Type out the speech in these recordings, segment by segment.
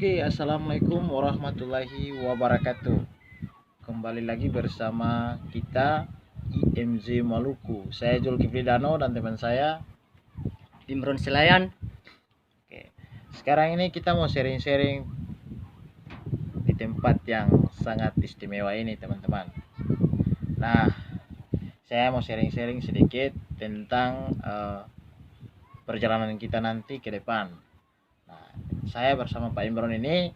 Oke, assalamualaikum warahmatullahi wabarakatuh. Kembali lagi bersama kita IMZ Maluku. Saya Zulkifli Dano dan teman saya Imron Selayan. Oke. Sekarang ini kita mau sharing-sharing di tempat yang sangat istimewa ini, teman-teman. Nah, saya mau sharing-sharing sedikit tentang perjalanan kita nanti ke depan. Nah, saya bersama Pak Imron ini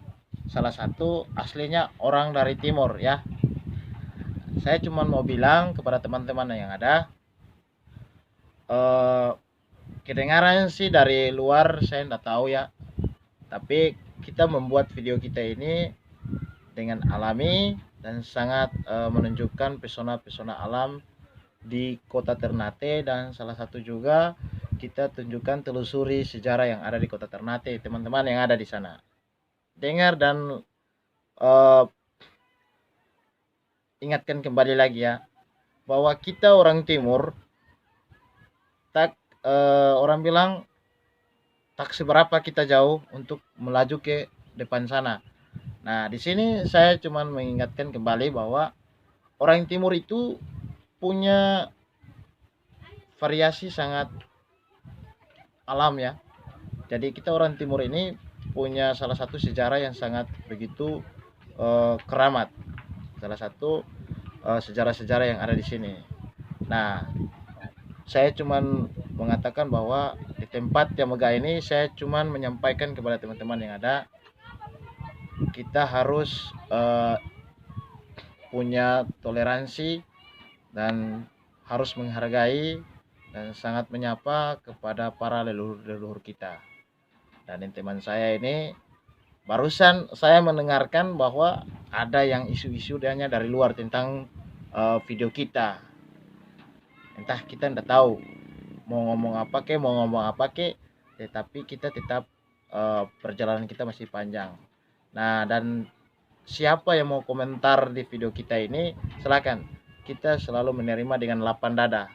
salah satu aslinya orang dari timur ya. Saya cuma mau bilang kepada teman-teman yang ada, kedengaran sih dari luar saya nggak tahu ya, tapi kita membuat video kita ini dengan alami dan sangat menunjukkan pesona-pesona alam di kota Ternate, dan salah satu juga kita tunjukkan telusuri sejarah yang ada di kota Ternate, teman-teman yang ada di sana. Dengar dan ingatkan kembali lagi ya, bahwa kita orang timur tak orang bilang tak seberapa kita jauh untuk melaju ke depan sana. Nah, di sini saya cuma mengingatkan kembali bahwa orang timur itu punya variasi sangat alam ya. Jadi kita orang timur ini punya salah satu sejarah yang sangat begitu keramat. Salah satu sejarah-sejarah yang ada di sini. Nah, saya cuma mengatakan bahwa di tempat yang megah ini saya cuma menyampaikan kepada teman-teman yang ada, kita harus punya toleransi dan harus menghargai dan sangat menyapa kepada para leluhur-leluhur kita. Dan teman saya ini barusan saya mendengarkan bahwa ada yang isu-isu dari luar tentang video kita. Entah, kita tidak tahu mau ngomong apa ke, tetapi kita tetap perjalanan kita masih panjang. Nah, dan siapa yang mau komentar di video kita ini, silakan. Kita selalu menerima dengan lapang dada.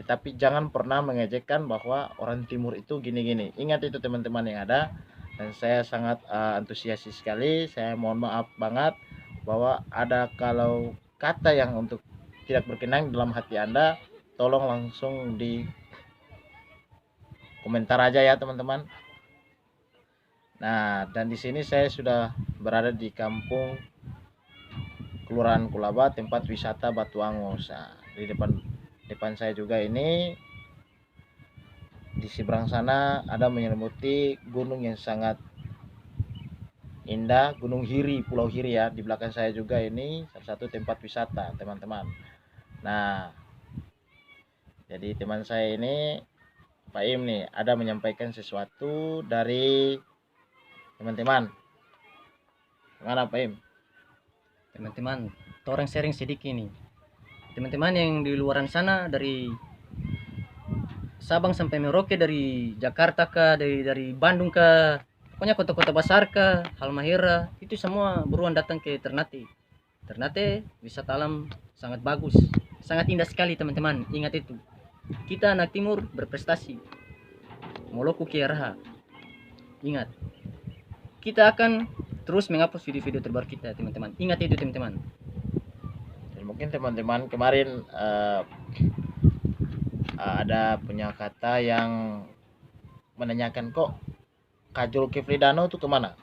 Tetapi jangan pernah mengejekkan bahwa orang timur itu gini-gini. Ingat itu teman-teman yang ada. Dan saya sangat antusias sekali. Saya mohon maaf banget bahwa ada kalau kata yang untuk tidak berkenan dalam hati Anda, tolong langsung di komentar aja ya teman-teman. Nah, dan di sini saya sudah berada di kampung Kelurahan Kulaba, tempat wisata Batu Angus. Nah, di depan saya juga ini, di seberang sana ada menyelimuti gunung yang sangat indah, Gunung Hiri, Pulau Hiri ya. Di belakang saya juga ini salah satu tempat wisata, teman-teman. Nah, jadi teman saya ini Pak Im nih ada menyampaikan sesuatu dari teman-teman. Gimana Pak Im? Teman-teman, orang sharing sedikit nih. Teman-teman yang di luaran sana, dari Sabang sampai Merauke, dari Jakarta ke, dari Bandung ke, pokoknya kota-kota besar ke Halmahera, itu semua buruan datang ke Ternate. Ternate wisata alam sangat bagus, sangat indah sekali teman-teman. Ingat itu, kita anak timur berprestasi. Moloku Kiaraha. Ingat, kita akan terus menghapus video-video terbaru kita teman-teman. Ingat itu teman-teman. Dan mungkin teman-teman kemarin ada punya kata yang menanyakan, kok Kak Zulkifli Dano itu kemana?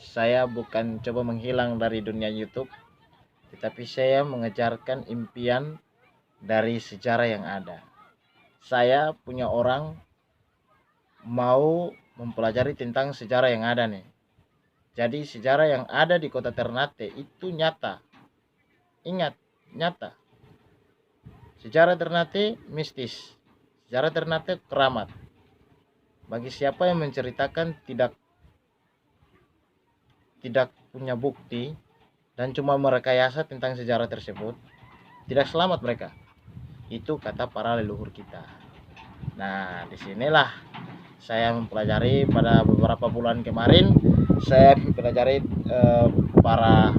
Saya bukan coba menghilang dari dunia YouTube, tetapi saya mengejarkan impian dari sejarah yang ada. Saya punya orang mau mempelajari tentang sejarah yang ada nih. Jadi sejarah yang ada di kota Ternate itu nyata. Ingat, nyata. Sejarah Ternate mistis. Sejarah Ternate keramat. Bagi siapa yang menceritakan tidak punya bukti dan cuma merekayasa tentang sejarah tersebut, tidak selamat mereka. Itu kata para leluhur kita. Nah, disinilah saya mempelajari pada beberapa bulan kemarin. Saya mempelajari para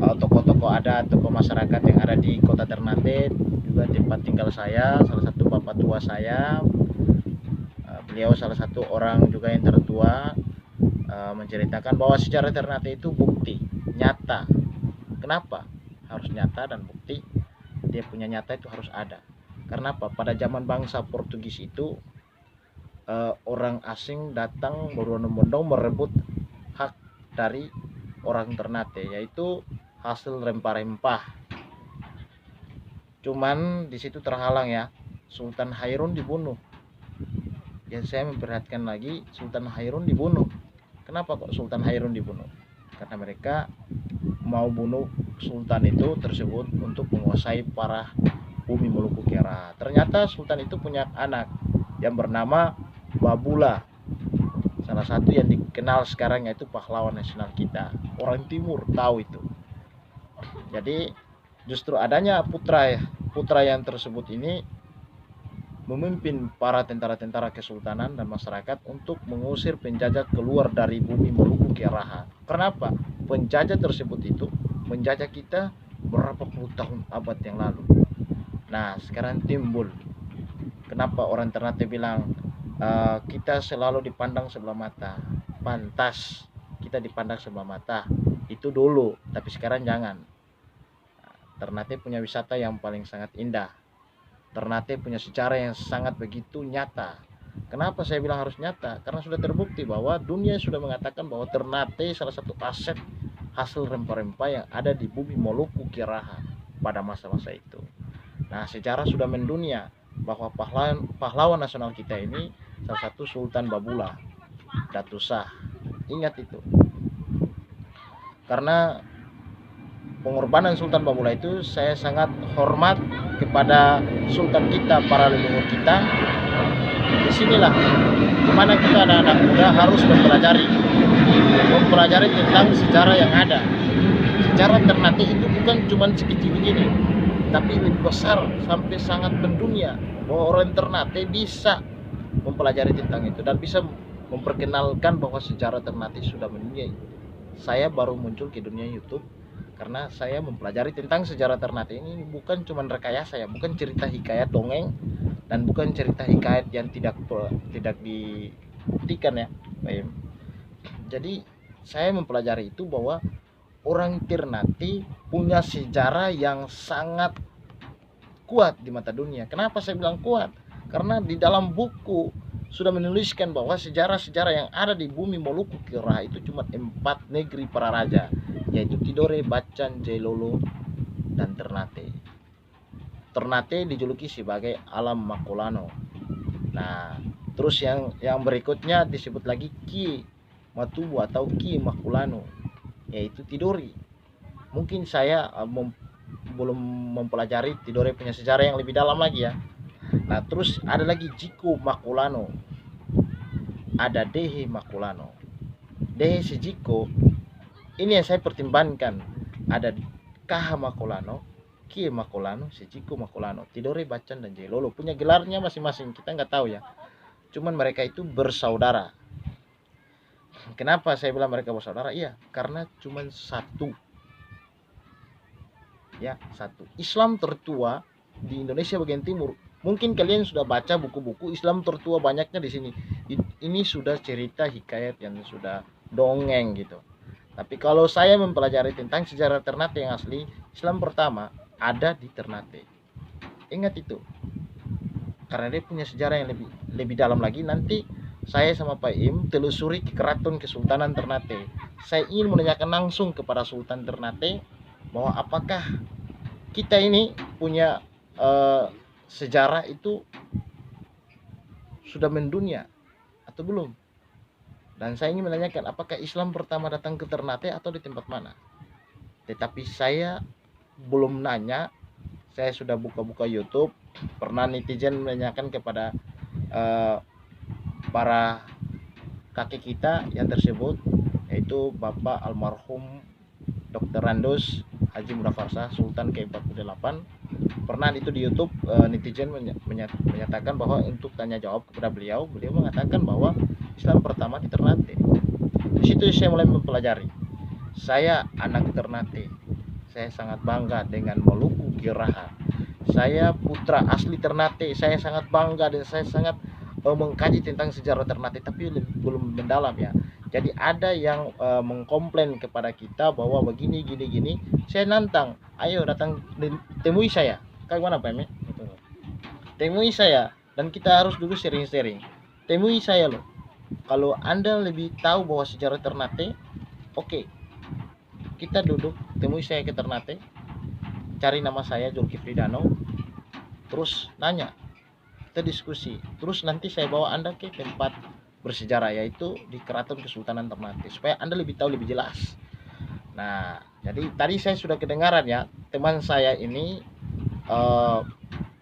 tokoh-tokoh adat, tokoh masyarakat yang ada di kota Ternate, juga tempat tinggal saya. Salah satu bapak tua saya, beliau salah satu orang juga yang tertua. menceritakan bahwa sejarah Ternate itu bukti nyata. Kenapa harus nyata dan bukti? Dia punya nyata itu harus ada. Karena apa? Pada zaman bangsa Portugis itu orang asing datang berbondong-bondong merebut hak dari orang Ternate, yaitu hasil rempah-rempah. Cuman di situ terhalang ya. Sultan Hairun dibunuh. Yang saya memperhatikan lagi, Sultan Hairun dibunuh. Kenapa kok Sultan Hairun dibunuh? Karena mereka mau bunuh Sultan itu tersebut untuk menguasai para bumi Maluku Kera. Ternyata Sultan itu punya anak yang bernama Babula. Salah satu yang dikenal sekarang yaitu pahlawan nasional kita. Orang Timur tahu itu. Jadi justru adanya putra yang tersebut ini memimpin para tentara-tentara kesultanan dan masyarakat untuk mengusir penjajah keluar dari bumi Maluku Keraha. Kenapa? Penjajah tersebut itu menjajah kita berapa puluh tahun abad yang lalu. Nah, sekarang timbul kenapa orang Ternate bilang kita selalu dipandang sebelah mata. Pantas kita dipandang sebelah mata. Itu dulu, tapi sekarang jangan. Ternate punya wisata yang paling sangat indah. Ternate punya sejarah yang sangat begitu nyata. Kenapa saya bilang harus nyata? Karena sudah terbukti bahwa dunia sudah mengatakan bahwa Ternate salah satu aset hasil rempah-rempah yang ada di bumi Maluku Keraha pada masa-masa itu. Nah, sejarah sudah mendunia bahwa pahlawan nasional kita ini salah satu Sultan Babula, Datu Sah. Ingat itu. Karena pengorbanan Sultan Babula itu saya sangat hormat kepada Sultan kita, para leluhur kita. Disinilah dimana kita anak-anak muda harus mempelajari tentang sejarah yang ada. Sejarah Ternate itu bukan cuma sekecil begini, tapi lebih besar sampai sangat mendunia. Bahwa orang Ternate bisa mempelajari tentang itu dan bisa memperkenalkan bahwa sejarah Ternate sudah mendunia. Saya baru muncul ke dunia YouTube karena saya mempelajari tentang sejarah Ternate ini bukan cuma rekayasa ya, bukan cerita hikayat dongeng dan bukan cerita hikayat yang tidak dibuktikan ya. Jadi saya mempelajari itu bahwa orang Ternate punya sejarah yang sangat kuat di mata dunia. Kenapa saya bilang kuat? Karena di dalam buku sudah menuliskan bahwa sejarah-sejarah yang ada di bumi Maluku Keraha itu cuma 4 negeri para raja, yaitu Tidore, Bacan, Jailolo, dan Ternate. Ternate dijuluki sebagai Alam Makolano. Nah, terus yang berikutnya disebut lagi Ki Matubu atau Ki Makolano, yaitu Tidore. Mungkin saya belum mempelajari Tidore punya sejarah yang lebih dalam lagi ya. Nah, terus ada lagi Jiko Makolano, ada Dehe Makolano. Dehe si Jiko ini yang saya pertimbangkan, ada Kaha Makolano, Kie Makolano, si Jiko Makolano, Tidore, Bacan, dan Jailolo punya gelarnya masing-masing, kita nggak tahu ya. Cuman mereka itu bersaudara. Kenapa saya bilang mereka bersaudara? Iya, karena cuman satu. Ya, satu. Islam tertua di Indonesia bagian timur. Mungkin kalian sudah baca buku-buku Islam tertua banyaknya di sini. Ini sudah cerita hikayat yang sudah dongeng gitu. Tapi kalau saya mempelajari tentang sejarah Ternate yang asli, Islam pertama ada di Ternate. Ingat itu. Karena dia punya sejarah yang lebih dalam lagi. Nanti saya sama Pak Im telusuri ke Keraton Kesultanan Ternate. Saya ingin menanyakan langsung kepada Sultan Ternate bahwa apakah kita ini punya sejarah itu sudah mendunia atau belum. Dan saya ingin menanyakan apakah Islam pertama datang ke Ternate atau di tempat mana. Tetapi saya belum nanya. Saya sudah buka-buka YouTube. Pernah netizen menanyakan kepada para kakek kita yang tersebut, yaitu Bapak almarhum Dr. Randos Haji Mudafarsa Sultan ke-48. Pernah itu di YouTube netizen menyatakan bahwa untuk tanya jawab kepada beliau mengatakan bahwa Islam pertama di Ternate. Di situ saya mulai mempelajari. Saya anak Ternate. Saya sangat bangga dengan Maluku Keraha. Saya putra asli Ternate. Saya sangat bangga dan saya sangat mengkaji tentang sejarah Ternate, tapi belum mendalam ya. Jadi ada yang mengkomplain kepada kita bahwa begini gini gini. Saya nantang, ayo datang temui saya. Kayak mana Pak Eme? Betul. Temui saya dan kita harus dulu sharing-sharing. Temui saya loh. Kalau Anda lebih tahu bahwa sejarah Ternate, oke. Kita duduk, temui saya ke Ternate, cari nama saya Zulkifli Danau, terus nanya, kita diskusi. Terus nanti saya bawa Anda ke tempat bersejarah, yaitu di Keraton Kesultanan Ternate, supaya Anda lebih tahu lebih jelas. Nah, jadi tadi saya sudah kedengaran ya, teman saya ini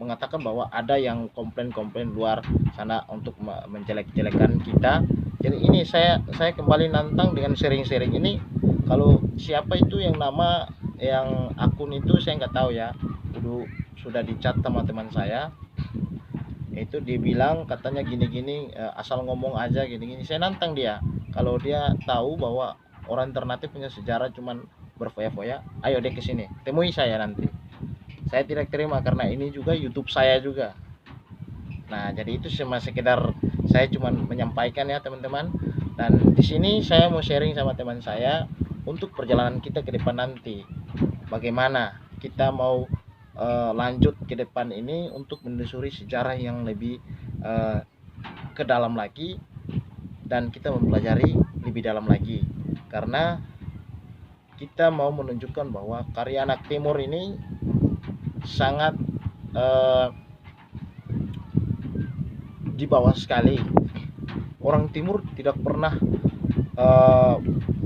mengatakan bahwa ada yang komplain-komplain luar sana untuk menjelek-jelekan kita. Jadi ini saya kembali nantang dengan sharing-sharing ini. Kalau siapa itu yang nama yang akun itu saya nggak tahu ya. Dulu sudah dicat sama teman saya. Itu dia bilang katanya gini-gini, asal ngomong aja gini-gini. Saya nantang dia. Kalau dia tahu bahwa orang Ternate punya sejarah cuman berfoya-foya, ayo deh ke sini. Temui saya nanti. Saya tidak terima karena ini juga YouTube saya juga. Nah, jadi itu cuma sekedar saya cuma menyampaikan ya teman-teman. Dan di sini saya mau sharing sama teman saya untuk perjalanan kita ke depan nanti. Bagaimana kita mau lanjut ke depan ini untuk menelusuri sejarah yang lebih ke dalam lagi dan kita mempelajari lebih dalam lagi. Karena kita mau menunjukkan bahwa karya anak timur ini sangat di bawah sekali. Orang timur tidak pernah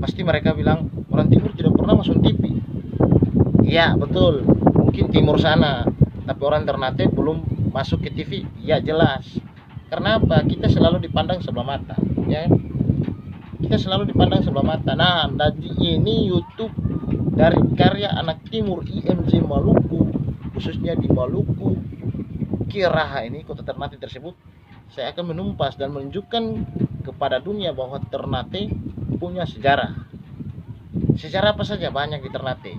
pasti mereka bilang orang timur tidak pernah masuk TV. Iya betul, mungkin timur sana, tapi orang Ternate belum masuk ke TV. Ya jelas. Karena apa? Kita selalu dipandang sebelah mata, ya. Kita selalu dipandang sebelah mata. Nah, dari ini YouTube dari karya anak timur IMJ Maluku, khususnya di Maluku Kiraha ini, kota Ternate tersebut, saya akan menumpas dan menunjukkan kepada dunia bahwa Ternate punya sejarah. Sejarah apa saja banyak di Ternate.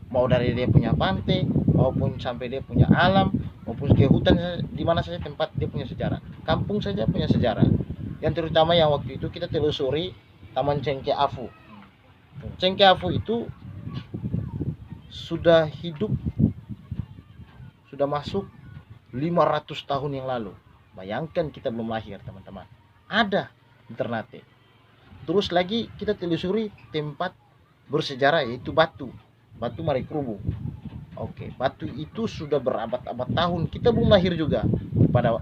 Mau dari dia punya pantai, maupun sampai dia punya alam, maupun ke hutan, di mana saja tempat dia punya sejarah. Kampung saja punya sejarah. Yang terutama yang waktu itu kita telusuri Taman Cengke Afu. Cengke Afu itu sudah hidup, sudah masuk 500 tahun yang lalu. Bayangkan kita belum lahir teman-teman. Ada di Ternate. Terus lagi kita telusuri tempat bersejarah yaitu Batu Marikrubu. Oke, Batu itu sudah berabad-abad tahun. Kita belum lahir juga pada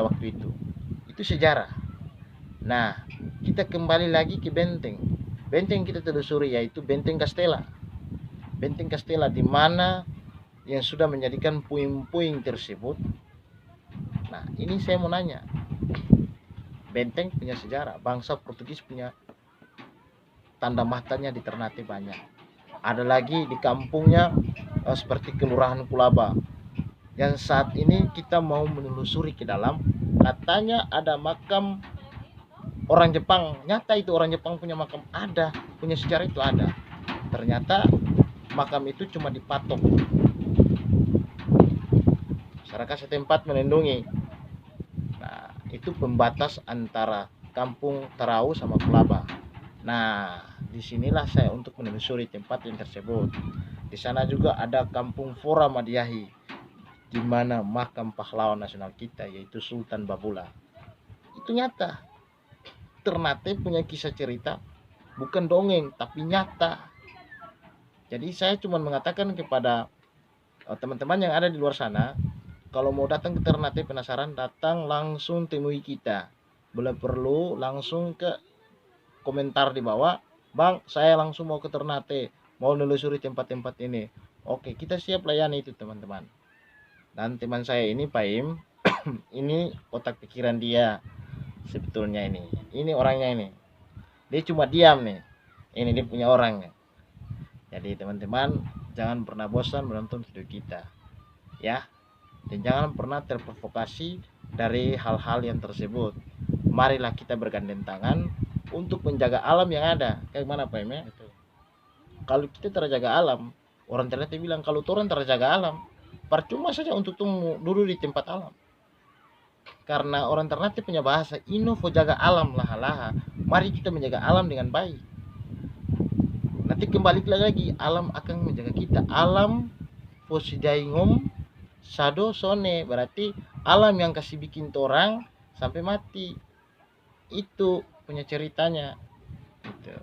waktu itu. Itu sejarah. Nah, kita kembali lagi ke benteng. Benteng kita telusuri yaitu Benteng Castella. Benteng Castella di mana yang sudah menjadikan puing-puing tersebut. Nah, ini saya mau nanya. Benteng punya sejarah. Bangsa Portugis punya tanda matanya di Ternate banyak. Ada lagi di kampungnya seperti Kelurahan Kulaba. Yang saat ini kita mau menelusuri ke dalam, katanya ada makam orang Jepang. Nyata itu orang Jepang punya makam, ada, punya sejarah itu ada. Ternyata makam itu cuma dipatok. Masyarakat setempat melindungi. Nah, itu pembatas antara kampung Tarau sama Kulaba. Nah, disinilah saya untuk menelusuri tempat yang tersebut. Di sana juga ada kampung Fora Madiahi, di mana makam pahlawan nasional kita yaitu Sultan Babula. Itu nyata. Ternate punya kisah cerita, bukan dongeng tapi nyata. Jadi saya cuma mengatakan kepada teman-teman yang ada di luar sana, kalau mau datang ke Ternate penasaran, datang langsung temui kita. Boleh perlu langsung ke komentar di bawah, Bang, saya langsung mau ke Ternate, mau nelusuri tempat-tempat ini. Oke, kita siap layani itu teman-teman. Dan teman saya ini Pak Im, ini otak pikiran dia sebetulnya ini. Ini orangnya ini. Dia cuma diam nih. Ini dia punya orangnya. Jadi teman-teman, jangan pernah bosan menonton video kita. Ya. Dan jangan pernah terprovokasi dari hal-hal yang tersebut. Marilah kita bergandeng tangan untuk menjaga alam yang ada. Kayak mana Pak Im? Kalau kita terjaga alam, orang ternyata bilang kalau orang terjaga alam, percuma saja untuk tumbuh dulu di tempat alam. Karena orang Ternate punya bahasa, ino fo jaga alam laha-laha, Mari kita menjaga alam dengan baik. Nanti kembali lagi, alam akan menjaga kita. Alam posidai ngom sado sone, berarti alam yang kasih bikin orang sampai mati. Itu punya ceritanya gitu.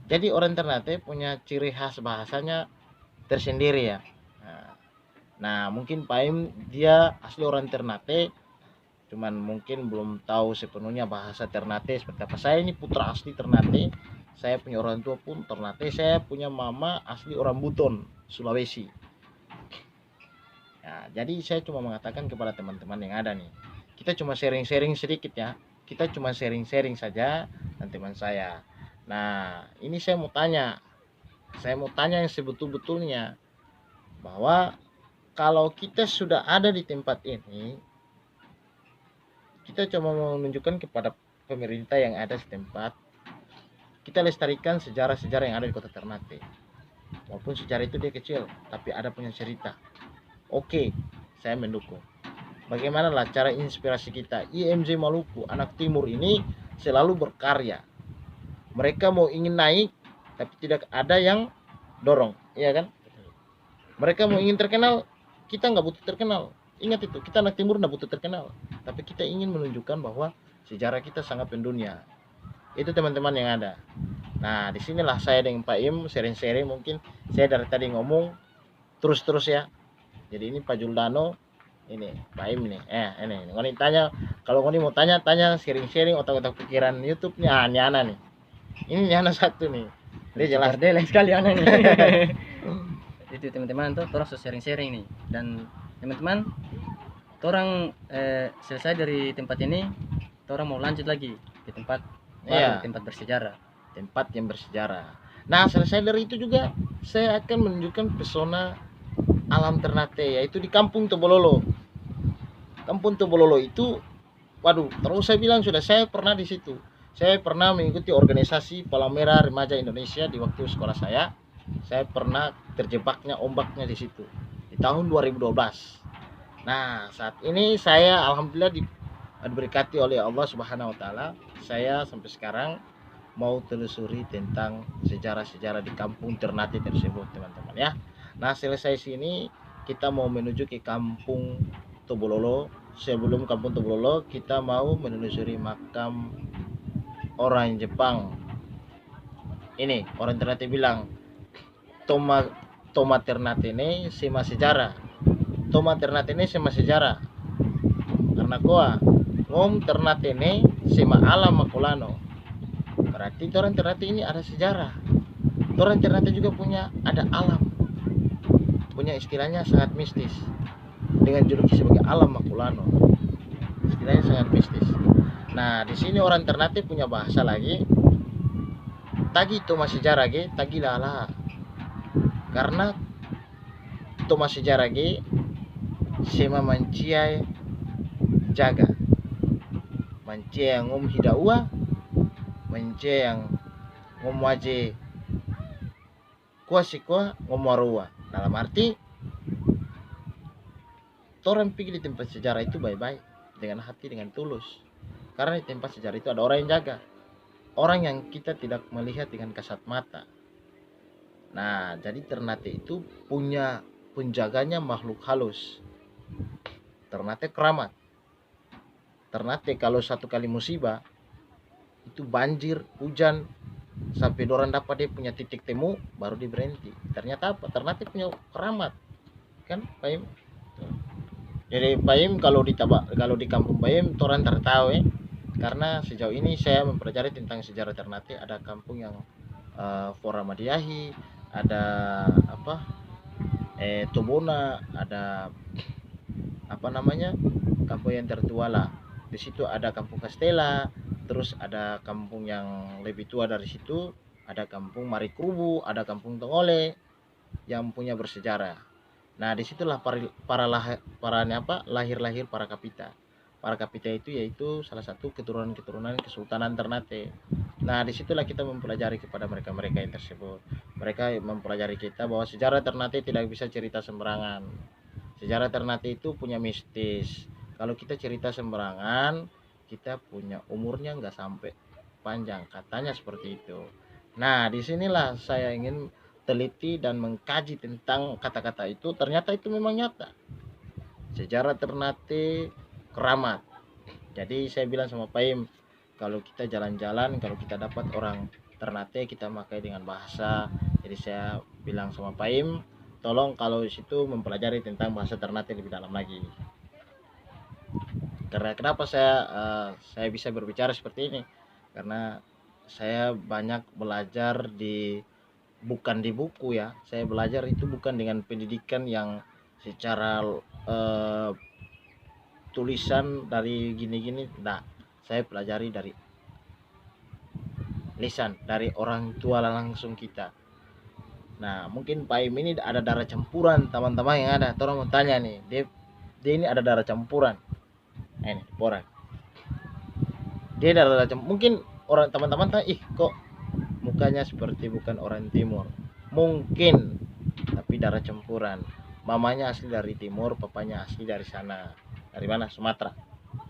Jadi orang Ternate punya ciri khas bahasanya tersendiri ya. Nah, mungkin Pak Im dia asli orang Ternate, cuman mungkin belum tahu sepenuhnya bahasa Ternate seperti apa. Saya ini putra asli Ternate, saya punya orang tua pun Ternate, saya punya mama asli orang Buton, Sulawesi. Ya, jadi saya cuma mengatakan kepada teman-teman yang ada nih, kita cuma sharing-sharing sedikit ya, kita cuma sharing-sharing saja dan teman saya. Nah, ini saya mau tanya yang sebetul-betulnya, bahwa kalau kita sudah ada di tempat ini, kita cuma mau menunjukkan kepada pemerintah yang ada di tempat, kita lestarikan sejarah-sejarah yang ada di kota Ternate. Walaupun sejarah itu dia kecil, tapi ada punya cerita. Oke, saya mendukung. Bagaimana lah cara inspirasi kita? IMJ Maluku, anak timur ini selalu berkarya. Mereka mau ingin naik, tapi tidak ada yang dorong, iya kan? Mereka mau ingin terkenal, kita nggak butuh terkenal. Ingat itu, kita anak timur nggak butuh terkenal, tapi kita ingin menunjukkan bahwa sejarah kita sangat mendunia. Itu teman-teman yang ada. Nah, disinilah saya dengan Pak Im sharing-sharing. Mungkin saya dari tadi ngomong terus-terus ya. Jadi ini Pak Juldano, ini Pak Im nih. Ini ngoni tanya, kalau ngoni mau tanya sharing-sharing otak-otak pikiran YouTube-nya. Ini Ana nih. Ini anak satu nih. Dia jelas. Dia lain sekali anak nih. Itu teman-teman tuh orang sharing-sharing nih, dan teman-teman orang selesai dari tempat ini, orang mau lanjut lagi ke tempat baru, tempat bersejarah, tempat yang bersejarah. Nah, selesai dari itu juga saya akan menunjukkan pesona alam Ternate, yaitu di Kampung Tobololo. Kampung Tobololo itu, waduh, terus saya bilang sudah, saya pernah di situ. Saya pernah mengikuti organisasi Palang Merah Remaja Indonesia di waktu sekolah saya. Saya pernah terjebaknya ombaknya di situ di tahun 2012. Nah, saat ini saya alhamdulillah diberkati oleh Allah Subhanahu wa taala. Saya sampai sekarang mau telusuri tentang sejarah-sejarah di Kampung Ternate tersebut, teman-teman ya. Nah, selesai sini kita mau menuju ke Kampung Tobololo. Sebelum Kampung Tobololo, kita mau menelusuri makam orang Jepang. Ini orang Ternate bilang Toma Ternate ini sema sejarah. Toma Ternate ini sema sejarah. Karena koa ngom Ternate ini sema alam makulano. Berarti orang Ternate ini ada sejarah. Orang Ternate juga punya ada alam. Punya istilahnya sangat mistis. Dengan juluki sebagai alam makulano. Istilahnya sangat mistis. Nah, di sini orang Ternate punya bahasa lagi. Tagi Toma sejarah ge, tagi lala. Karena Toma sejarah ge sema mancia jaga, mancia yang hidaua, mancia yang waje kuasi kuah warua. Dalam arti orang pergi di tempat sejarah itu baik-baik, dengan hati, dengan tulus, karena di tempat sejarah itu ada orang yang jaga, orang yang kita tidak melihat dengan kasat mata. Nah, jadi Ternate itu punya penjaganya makhluk halus. Ternate keramat. Ternate kalau satu kali musibah itu banjir, hujan, sampai orang dapat dia punya titik temu baru dia berhenti. Ternyata apa? Ternate punya keramat. Kan, Pak Im? Jadi Pak Im kalau di kampung Pak Im orang tertahu karena sejauh ini saya mempelajari tentang sejarah Ternate. Ada kampung yang Fora Madiahi, ada apa? Tobona, ada apa namanya? Kampung yang tertua lah. Di situ ada kampung Castella, terus ada kampung yang lebih tua dari situ, ada kampung Marikubu, ada kampung Tongole yang punya bersejarah. Nah, disitulah lahir-lahir para kapita. Para kapita itu yaitu salah satu keturunan-keturunan Kesultanan Ternate. Nah, disitulah kita mempelajari kepada mereka-mereka yang tersebut. Mereka mempelajari kita bahwa sejarah Ternate tidak bisa cerita sembarangan. Sejarah Ternate itu punya mistis. Kalau kita cerita sembarangan, kita punya umurnya nggak sampai panjang, katanya seperti itu. Nah, disinilah saya ingin teliti dan mengkaji tentang kata-kata itu. Ternyata itu memang nyata. Sejarah Ternate keramat. Jadi saya bilang sama Paim, kalau kita jalan-jalan, kalau kita dapat orang Ternate, kita pakai dengan bahasa. Jadi saya bilang sama Paim, tolong kalau situ mempelajari tentang bahasa Ternate lebih dalam lagi. Karena kenapa saya bisa berbicara seperti ini? Karena saya banyak belajar bukan di buku ya. Saya belajar itu bukan dengan pendidikan yang secara tulisan dari gini-gini. Nah, saya pelajari dari lisan, dari orang tua langsung kita. Nah, mungkin Paim ini ada darah campuran, teman-teman yang ada. Tolong mau tanya nih, dia ini ada darah campuran. Ini orang. Dia darah campuran. Mungkin orang teman-teman tanya, ih kok mukanya seperti bukan orang timur. Mungkin, tapi darah campuran. Mamanya asli dari timur, papanya asli dari sana. Dari mana? Sumatera.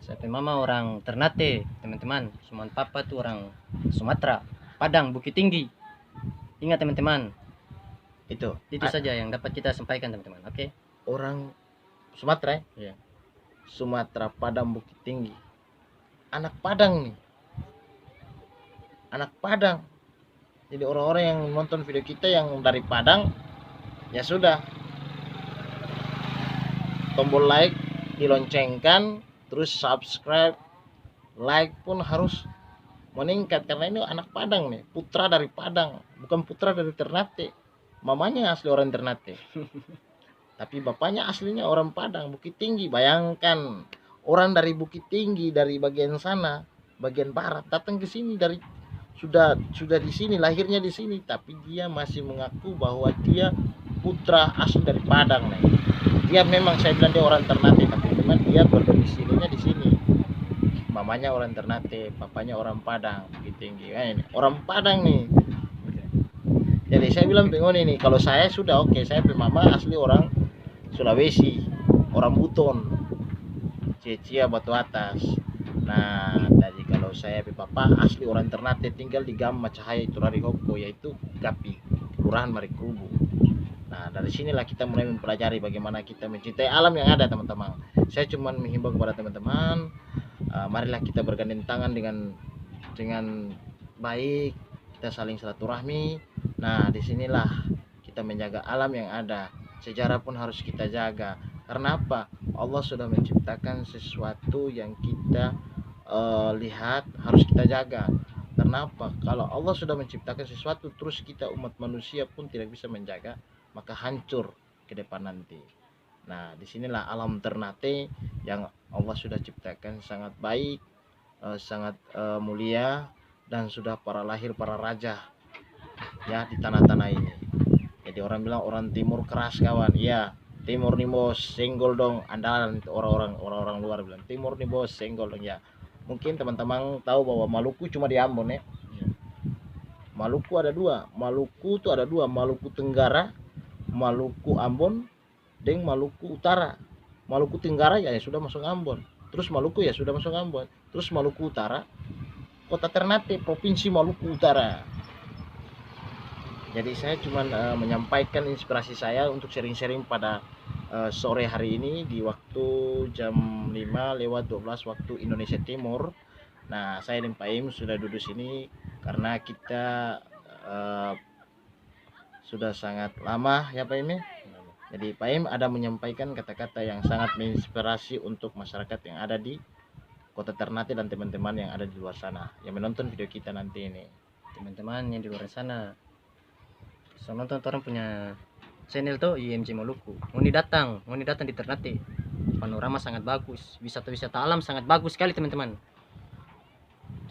Saya punya mama orang Ternate, teman-teman. Cuman papa tuh orang Sumatera, Padang, Bukit Tinggi. Ingat teman-teman, Itu saja yang dapat kita sampaikan teman-teman. Oke. orang Sumatera ya? Iya. Sumatera, Padang, Bukit Tinggi. Anak Padang nih. Anak Padang. Jadi orang-orang yang nonton video kita yang dari Padang, ya sudah, tombol like diloncengkan, terus subscribe, like pun harus meningkat karena ini anak Padang nih, putra dari Padang, bukan putra dari Ternate. Mamanya asli orang Ternate, tapi bapaknya aslinya orang Padang, Bukit Tinggi. Bayangkan orang dari Bukit Tinggi, dari bagian sana, bagian barat, datang ke sini dari sudah di sini, lahirnya di sini, tapi dia masih mengaku bahwa dia putra asli dari Padang nih. Dia memang, saya bilang dia orang Ternate, tapi memang dia berdomisilinya di sini. Mamanya orang Ternate, papanya orang Padang, Bukit Tinggi. Ini orang Padang nih. Jadi saya bilang bingung ini, kalau saya sudah oke, saya mama asli orang Sulawesi, orang Buton, Cia Batu Atas. Nah, jadi kalau saya papa asli orang Ternate, tinggal di Gam Macahaya itu Rari Hoko, yaitu Gapi, Kelurahan Marikubu. Nah, dari sinilah kita mulai mempelajari bagaimana kita mencintai alam yang ada, teman-teman. Saya cuma menghimbau kepada teman-teman, marilah kita bergandeng tangan dengan baik, kita saling silaturahmi. Nah, disinilah kita menjaga alam yang ada. Sejarah pun harus kita jaga. Karena apa? Allah sudah menciptakan sesuatu yang kita lihat, harus kita jaga. Karena apa? Kalau Allah sudah menciptakan sesuatu terus kita umat manusia pun tidak bisa menjaga, maka hancur ke depan nanti. Nah, disinilah alam Ternate yang Allah sudah ciptakan sangat baik, sangat mulia, dan sudah lahir para raja ya di tanah-tanah ini. Jadi orang bilang orang timur keras kawan. Iya, timur nih bos, senggol dong. Andalan orang-orang luar bilang timur nih bos, senggol dong ya. Mungkin teman-teman tahu bahwa Maluku cuma di Ambon ya. Maluku ada dua. Maluku tuh ada dua, Maluku Tenggara, Maluku Ambon, dan Maluku Utara. Maluku Tenggara ya sudah masuk Ambon. Terus Maluku ya sudah masuk Ambon. Terus Maluku Utara, Kota Ternate, Provinsi Maluku Utara. Jadi saya cuma menyampaikan inspirasi saya untuk sharing-sharing pada sore hari ini di waktu jam 5:12 waktu Indonesia Timur. Nah, saya dan Paim sudah duduk sini karena kita sudah sangat lama ya Paim ya. Jadi Paim ada menyampaikan kata-kata yang sangat menginspirasi untuk masyarakat yang ada di Kota Ternate dan teman-teman yang ada di luar sana yang menonton video kita nanti ini. Teman-teman yang di luar sana, so nonton orang punya channel tuh IMJ Maluku. Mau datang di Ternate. Panorama sangat bagus, wisata alam sangat bagus sekali teman-teman.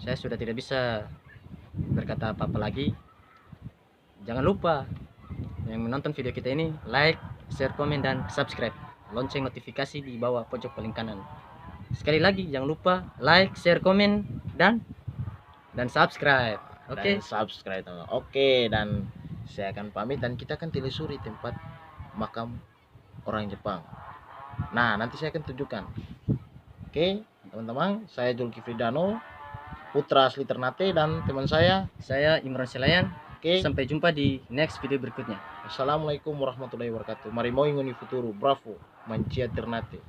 Saya sudah tidak bisa berkata apa-apa lagi. Jangan lupa yang menonton video kita ini like, share, komen, dan subscribe. Lonceng notifikasi di bawah pojok paling kanan. Sekali lagi jangan lupa like, share, komen, dan subscribe. Oke. Subscribe. Oke, dan saya akan pamit dan kita akan telusuri tempat makam orang Jepang. Nah, nanti saya akan tunjukkan. Oke, teman-teman, saya Julkifri Dano. Putra asli Ternate dan teman saya. Saya Imran Selayan. Oke. Sampai jumpa di next video berikutnya. Assalamualaikum warahmatullahi wabarakatuh. Mari mau inguni futuro. Bravo. Mancia Ternate.